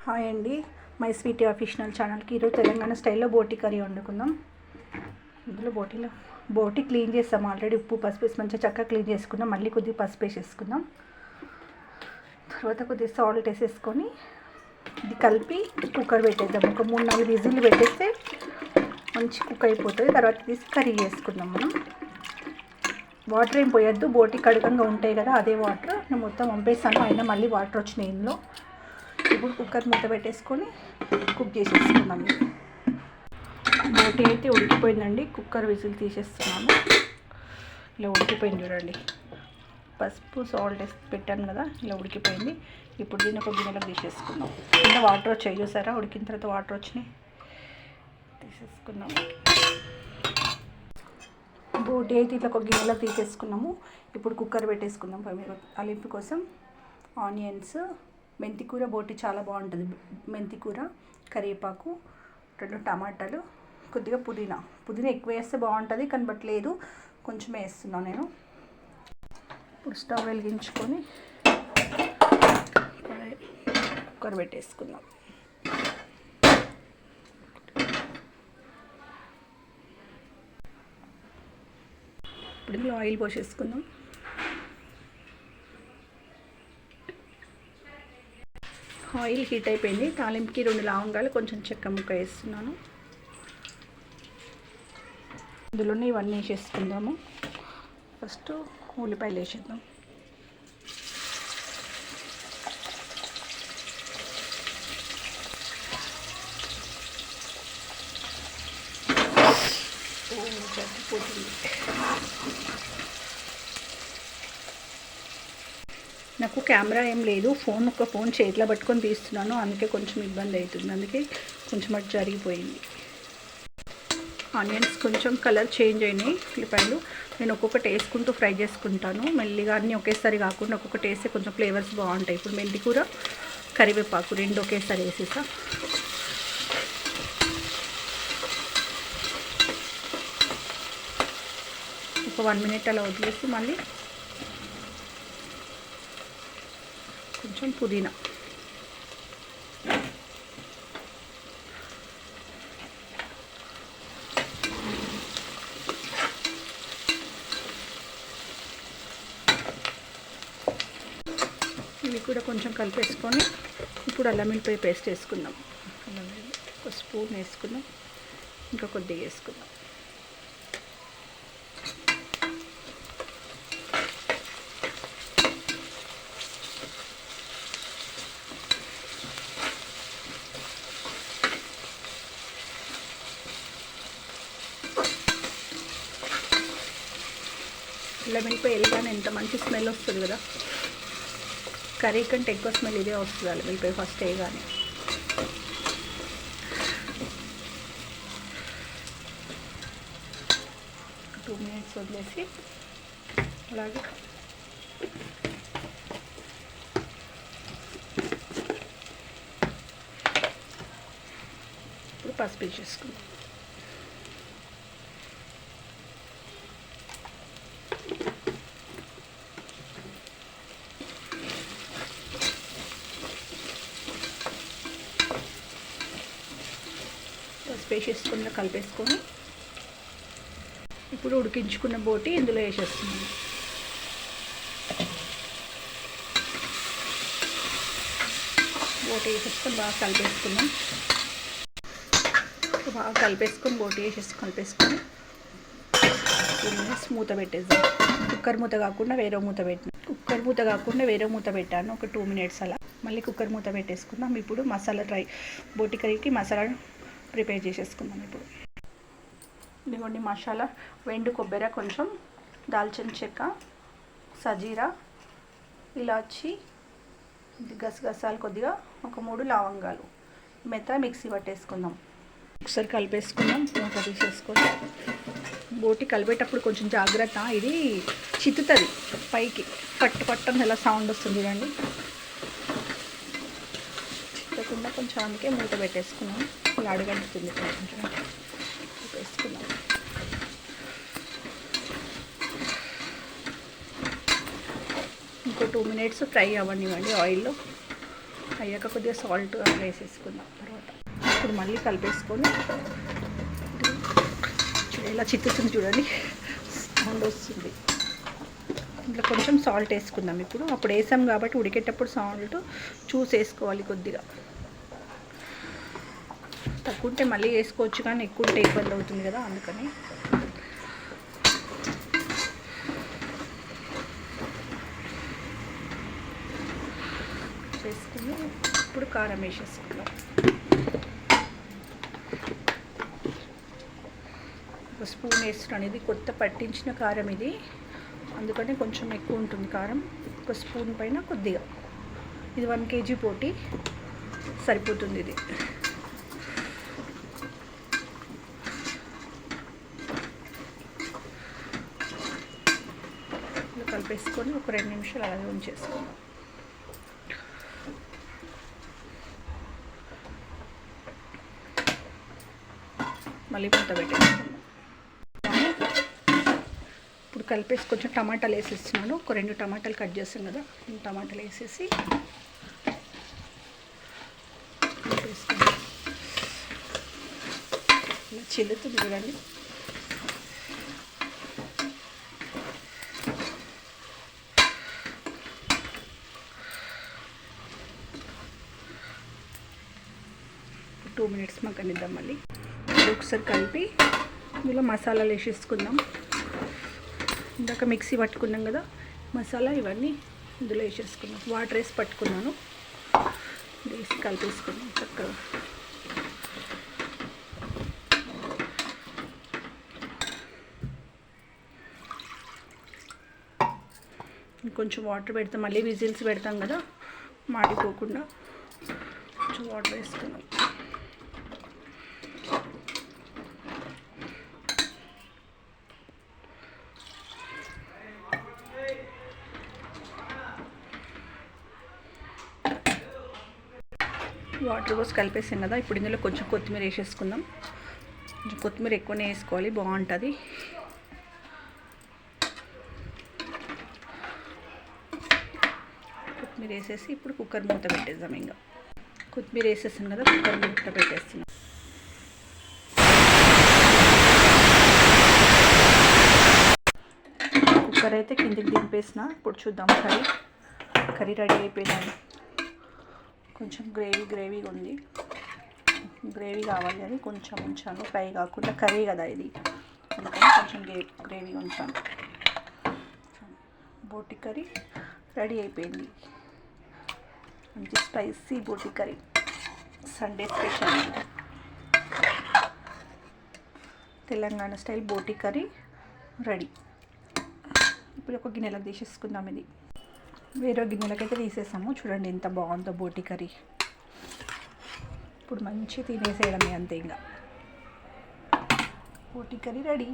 Hi అండి, my Sweety అఫీషనల్ ఛానల్కి ఈరోజు తెలంగాణ స్టైల్లో బోటి కర్రీ వండుకుందాం. ఇందులో బోటి క్లీన్ చేస్తాం. ఆల్రెడీ ఉప్పు పసుపు వేసి మంచిగా చక్కగా క్లీన్ చేసుకున్నాం. మళ్ళీ కొద్దిగా పసుపు వేసేసుకుందాం. తర్వాత కొద్దిగా సాల్ట్ వేసేసుకొని ఇది కలిపి కుక్కర్ పెట్టేద్దాం. ఒక 3-4 విజిల్లు పెట్టేస్తే మంచి కుక్ అయిపోతుంది. తర్వాత తీసి కర్రీ చేసుకుందాం. మనం వాటర్ ఏం పోయొద్దు, బోటి కడగంగా ఉంటాయి కదా, అదే వాటర్ నేను మొత్తం పంపేస్తాను. అయినా మళ్ళీ వాటర్ వచ్చినాయి ఇందులో. ఇప్పుడు కుక్కర్ మూత పెట్టేసుకొని కుక్ చేసేసుకుందాం. బోటి అయితే ఉడికిపోయిందండి. కుక్కర్ విజిల్ తీసేస్తున్నాను. ఇలా ఉడికిపోయింది చూడండి. పసుపు సాల్ట్ వేసి పెట్టాను కదా, ఇలా ఉడికిపోయింది. ఇప్పుడు దీన్ని ఒక గిన్నెలో తీసేసుకుందాం. కింద వాటర్ వచ్చాయి చూసారా, ఉడికిన తర్వాత వాటర్ వచ్చినాయి. తీసేసుకున్నాము. బోటి అయితే ఇట్లా ఒక గిన్నెలో తీసేసుకున్నాము. ఇప్పుడు కుక్కర్ పెట్టేసుకుందాం. తాలింపు కోసం ఆనియన్స్, మెంతికూర, బోటి చాలా బాగుంటుంది. మెంతికూర, కరివేపాకు, 2 టమాటాలు, కొద్దిగా పుదీనా ఎక్కువ వేస్తే బాగుంటుంది, కానీ బట్ లేదు, కొంచెం వేస్తున్నాను నేను. ఇప్పుడు స్టవ్ వెలిగించుకొని కుక్కర్ పెట్టేసుకుందాం. ఇప్పుడు ఇందులో ఆయిల్ పోసేసుకుందాం. ఆయిల్ హీట్ అయిపోయింది. తాలింపుకి 2 లవంగాలు, కొంచెం చెక్క ముక్క వేస్తున్నాను. ఇందులోనే ఇవన్నీ వేసేసుకుందాము. ఫస్ట్ ఉల్లిపాయలు వేసేద్దాం. నాకు కెమెరా ఏం లేదు, ఒక ఫోన్ చేతిలో పట్టుకొని తీస్తున్నాను, అందుకే కొంచెం ఇబ్బంది అవుతుంది. అందుకే కొంచెం అటు జరిగిపోయింది. ఆనియన్స్ కొంచెం కలర్ చేంజ్ అయినాయి. ఉల్లిపాయలు నేను ఒక్కొక్కటి వేసుకుంటూ ఫ్రై చేసుకుంటాను మెల్లిగా. అన్నీ ఒకేసారి కాకుండా ఒక్కొక్కటి వేస్తే కొంచెం ఫ్లేవర్స్ బాగుంటాయి. ఇప్పుడు మెంతికూర, కరివేపాకు 2 ఒకేసారి వేసేసా. ఒక 1 మినిట్ అలా వదిలేసి మళ్ళీ కొంచెం పుదీనా, ఇవి కూడా కొంచెం కలిపేసుకొని ఇప్పుడు అల్లం వెల్లుల్లి పేస్ట్ వేసుకుందాం. ఒక స్పూన్ వేసుకుందాం, ఇంకా కొద్దిగా వేసుకుందాం. అల్లం వెల్లుల్లి ఎల్లిగానే ఎంత మంచి స్మెల్ వస్తుంది కదా. కర్రీ కంటే ఎక్కువ స్మెల్ ఇదే వస్తుంది అల్లం వెల్లుల్లి ఫస్ట్ వేయగానే. ఒక 2 మినిట్స్ వదిలేసి అలాగే ఇప్పుడు పసుపు వేసేసుకుందాం. వేసేసుకున్న కలిపేసుకొని ఇప్పుడు ఉడికించుకున్న బోటి ఇందులో వేసేస్తున్నాను. బోటి వేసేసుకొని బాగా కలిపేసుకున్నాం. బోటి వేసేసి కలిపేసుకొని 2 మినిట్స్ మూత పెట్టేద్దాం. కుక్కర్ మూత కాకుండా వేరే మూత పెట్టాను. ఒక 2 మినిట్స్ అలా. మళ్ళీ కుక్కర్ మూత పెట్టేసుకుందాం. ఇప్పుడు మసాలా బోటి కర్రీకి మసాలా ప్రిపేర్ చేసేసుకుందాం. ఇప్పుడు ఇదిగోండి మసాలా: ఎండు కొబ్బరి, కొంచెం దాల్చిన చెక్క, సజీరా, ఇలాచి, గసగసాలు కొద్దిగా, ఒక 3 లవంగాలు మెత్తగా మిక్సీ పట్టేసుకుందాం. ఒకసారి కలిపేసుకుందాం. మూత తీసేసుకొని బోటి కలిపేటప్పుడు కొంచెం జాగ్రత్త, ఇది చిత్తుతుంది పైకి, పట్టని ఎలా సౌండ్ వస్తుంది చూడండి. చిత్తకుండా కొంచెం అందుకే మూత పెట్టేసుకున్నాం. ఇలా అడగడుతుంది కొంచెం వేసుకున్నాం. ఇంకో 2 మినిట్స్ ఫ్రై అవ్వనివ్వండి ఆయిల్లో. అయ్యాక కొద్దిగా సాల్ట్ వేసేసుకుందాం. తర్వాత ఇప్పుడు మళ్ళీ కలిపేసుకొని ఇలా చిత్తుతుంది చూడండి, సౌండ్ వస్తుంది. ఇంట్లో కొంచెం సాల్ట్ వేసుకుందాం. ఇప్పుడు అప్పుడు వేసాం కాబట్టి ఉడికేటప్పుడు సాల్ట్ చూసి వేసుకోవాలి. కొద్దిగా తక్కువ ఉంటే మళ్ళీ వేసుకోవచ్చు, కానీ ఎక్కువ ఉంటే ఇబ్బంది అవుతుంది కదా, అందుకని చేసుకుని ఇప్పుడు కారం వేసేసుకుందాం. ఒక స్పూన్ వేస్తున్నాను. ఇది కొత్త పట్టించిన కారం ఇది, అందుకని కొంచెం ఎక్కువ ఉంటుంది కారం. ఒక స్పూన్ పైన కొద్దిగా, ఇది 1 kg పోటీ సరిపోతుంది. ఇది కలిపేసుకొని ఒక 2 నిమిషాలు అలాగే ఉంచేసుకుందాం. మళ్ళీ మూత పెట్టేసుకుందాం. ఇప్పుడు కలిపేసి కొంచెం టమాటాలు వేసేస్తున్నాను. ఒక 2 టమాటాలు కట్ చేస్తాం కదా, టమాటాలు వేసేసి వేసుకుందాం. ఇలా చిల్లుతుంది చూడండి. ఒక 2 minutes మగ్గనిద్దాం. మళ్ళీ ఒకసారి కలిపి ఇందులో మసాలాలు వేసేసుకుందాం. ఇందాక మిక్సీ పట్టుకున్నాం కదా మసాలా, ఇవన్నీ ఇందులో వేసేసుకున్నాం. వాటర్ వేసి పట్టుకున్నాను, వేసి కలిపేసుకున్నాం చక్కగా. కొంచెం వాటర్ పెడతాం, మళ్ళీ విజిల్స్ పెడతాం కదా, మాడిపోకుండా కొంచెం వాటర్ వేసుకున్నాం. వాటర్ పోసి కలిపేసాం కదా, ఇప్పుడు ఇందులో కొంచెం కొత్తిమీర వేసేసుకుందాం. కొంచెం కొత్తిమీర ఎక్కువనే వేసుకోవాలి, బాగుంటుంది. కొత్తిమీర వేసేసి ఇప్పుడు కుక్కర్ మూత పెట్టేద్దాం. ఇంకా కొత్తిమీర వేసేసాను కదా, కుక్కర్ మూత పెట్టేస్తున్నాం. కుక్కర్ అయితే కిందికి దింపేసిన. ఇప్పుడు చూద్దాం, కర్రీ రెడీ అయిపోయింది. కొంచెం గ్రేవీగా ఉంది, గ్రేవీ కావాలి అని కొంచెం ఉంచాను. ఫ్రై కాకుండా కర్రీ కదా ఇది, అందుకని కొంచెం గ్రేవీ ఉంచాను. బోటి కర్రీ రెడీ అయిపోయింది. మంచి స్పైసీ బోటి curry, Sunday special Telangana style బోటి కర్రీ రెడీ. ఇప్పుడు ఒక గిన్నెలకు తీసేసుకుందాం. ఇది వేరే గిన్నెలకైతే తీసేసాము. చూడండి ఎంత బాగుందో బోటి కర్రీ. ఇప్పుడు మంచి తినేసేయడమే అంతే. ఇంకా బోటి కర్రీ రెడీ.